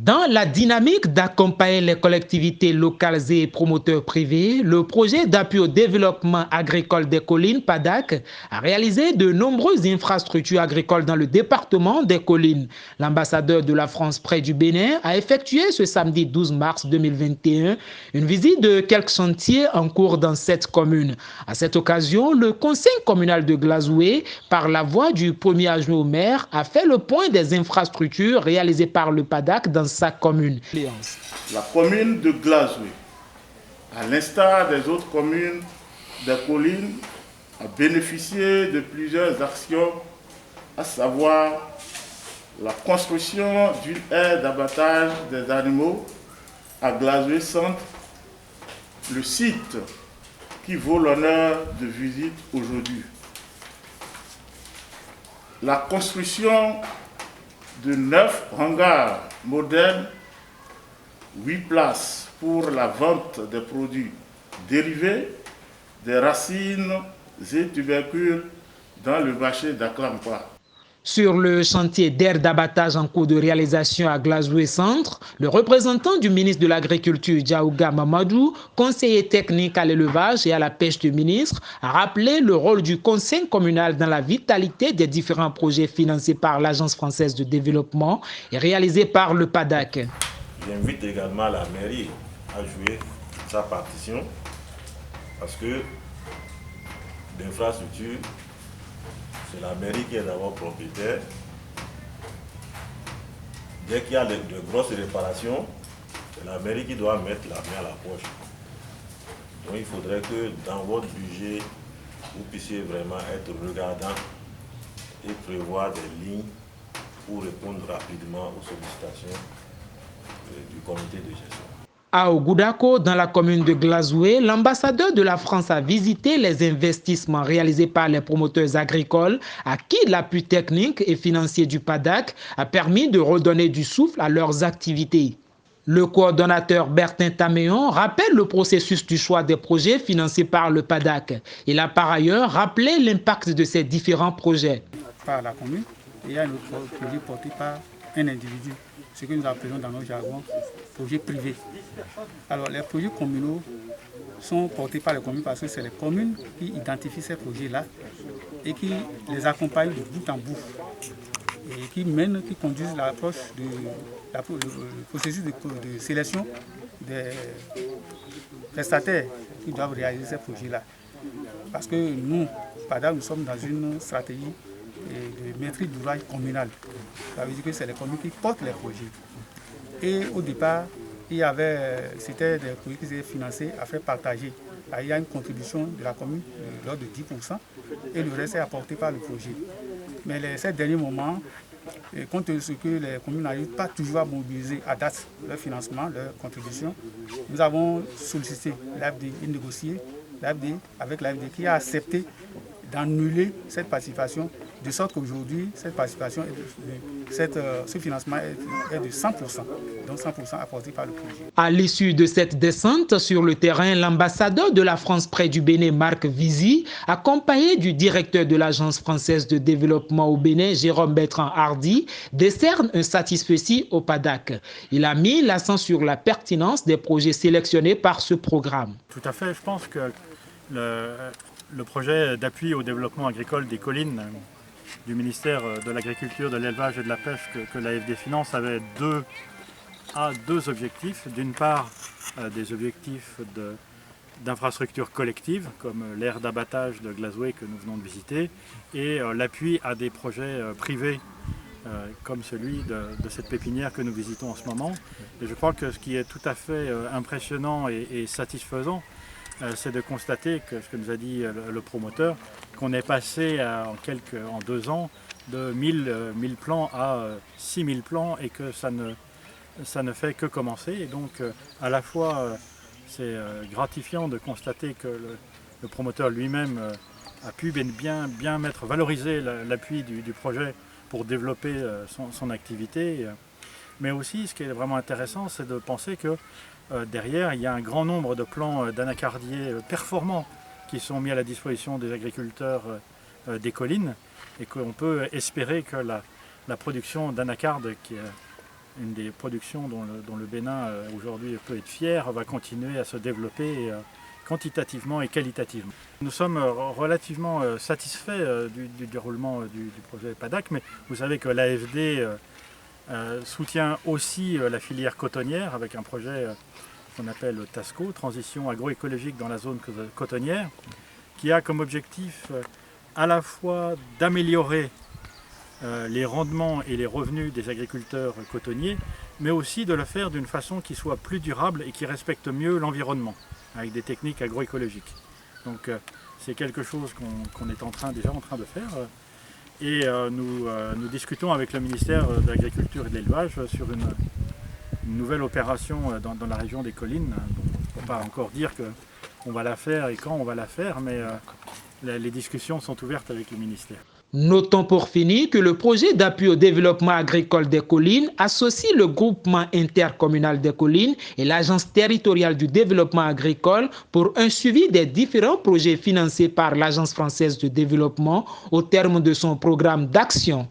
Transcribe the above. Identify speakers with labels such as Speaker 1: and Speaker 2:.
Speaker 1: Dans la dynamique d'accompagner les collectivités locales et promoteurs privés, le projet d'appui au développement agricole des collines PADAC a réalisé de nombreuses infrastructures agricoles dans le département des collines. L'ambassadeur de la France près du Bénin a effectué ce samedi 12 mars 2021 une visite de quelques chantiers en cours dans cette commune. À cette occasion, le conseil communal de Glazoué, par la voix du premier adjoint au maire, a fait le point des infrastructures réalisées par le PADAC dans sa commune.
Speaker 2: La commune de Glazoué, à l'instar des autres communes des collines, a bénéficié de plusieurs actions, à savoir la construction d'une aire d'abattage des animaux à Glazoué Centre, le site qui vaut l'honneur de visite aujourd'hui. La construction de 9 hangars modernes, 8 places pour la vente des produits dérivés, des racines et tubercules dans le marché d'Aklampa.
Speaker 1: Sur le chantier d'aire d'abattage en cours de réalisation à Glazoué Centre, le représentant du ministre de l'Agriculture, Diaouga Mamadou, conseiller technique à l'élevage et à la pêche du ministre, a rappelé le rôle du conseil communal dans la vitalité des différents projets financés par l'Agence française de développement et réalisés par le PADAC.
Speaker 3: J'invite également la mairie à jouer sa partition parce que l'infrastructure, c'est la mairie qui est d'abord propriétaire. Dès qu'il y a de grosses réparations, c'est la mairie qui doit mettre la main à la poche. Donc il faudrait que dans votre budget, vous puissiez vraiment être regardant et prévoir des lignes pour répondre rapidement aux sollicitations du comité de gestion.
Speaker 1: À Ogoudako, dans la commune de Glazoué, l'ambassadeur de la France a visité les investissements réalisés par les promoteurs agricoles à qui l'appui technique et financier du PADAC a permis de redonner du souffle à leurs activités. Le coordonnateur Bertin Taméon rappelle le processus du choix des projets financés par le PADAC. Il a par ailleurs rappelé l'impact de ces différents projets.
Speaker 4: Par la commune, il y a un autre projet porté par un individu, ce que nous appelons dans nos jargons projet privé. Alors les projets communaux sont portés par les communes parce que c'est les communes qui identifient ces projets-là et qui les accompagnent de bout en bout et qui conduisent l'approche le processus de sélection des prestataires qui doivent réaliser ces projets-là. Parce que nous, PADAC, nous sommes dans une stratégie de maîtrise d'ouvrage communal. Ça veut dire que c'est les communes qui portent les projets. Et au départ, c'était des projets qui étaient financés à faire partager. Là, il y a une contribution de la commune de l'ordre de 10% et le reste est apporté par le projet. Mais ces derniers moments, compte tenu de ce que les communes n'arrivent pas toujours à mobiliser à date leur financement, leur contribution, nous avons sollicité l'AFD et négocié avec l'AFD qui a accepté d'annuler cette participation, de sorte qu'aujourd'hui, cette participation, ce financement est de 100%, donc 100% apporté par le projet.
Speaker 1: À l'issue de cette descente sur le terrain, l'ambassadeur de la France près du Bénin, Marc Vizy, accompagné du directeur de l'Agence française de développement au Bénin, Jérôme Bertrand Hardy, décerne un satisfecit au PADAC. Il a mis l'accent sur la pertinence des projets sélectionnés par ce programme.
Speaker 5: Tout à fait, je pense que le projet d'appui au développement agricole des collines du ministère de l'Agriculture, de l'Élevage et de la Pêche que l'AFD finance avait deux objectifs. D'une part, des objectifs d'infrastructures collectives, comme l'aire d'abattage de Glazoué que nous venons de visiter, et l'appui à des projets privés, comme celui de cette pépinière que nous visitons en ce moment. Et je crois que ce qui est tout à fait impressionnant et satisfaisant, c'est de constater que ce que nous a dit le promoteur, qu'on est passé en 2 ans de 1000 plans à 6000 plans et que ça ne fait que commencer. Et donc à la fois c'est gratifiant de constater que le promoteur lui-même a pu bien valoriser l'appui du projet pour développer son activité. Mais aussi ce qui est vraiment intéressant, c'est de penser que derrière, il y a un grand nombre de plants d'anacardiers performants qui sont mis à la disposition des agriculteurs des collines et qu'on peut espérer que la production d'anacarde une des productions dont le Bénin aujourd'hui peut être fier, va continuer à se développer quantitativement et qualitativement. Nous sommes relativement satisfaits du déroulement du projet PADAC, mais vous savez que l'AFD soutient aussi la filière cotonnière avec un projet qu'on appelle TASCO, Transition agroécologique dans la zone cotonnière, qui a comme objectif à la fois d'améliorer les rendements et les revenus des agriculteurs cotonniers, mais aussi de le faire d'une façon qui soit plus durable et qui respecte mieux l'environnement, avec des techniques agroécologiques. Donc c'est quelque chose qu'on est déjà en train de faire. Et nous discutons avec le ministère de l'Agriculture et de l'Élevage sur une nouvelle opération dans la région des collines. On ne peut pas encore dire qu'on va la faire et quand on va la faire, mais les discussions sont ouvertes avec le ministère.
Speaker 1: Notons pour finir que le projet d'appui au développement agricole des collines associe le groupement intercommunal des collines et l'agence territoriale du développement agricole pour un suivi des différents projets financés par l'Agence française de développement au terme de son programme d'action.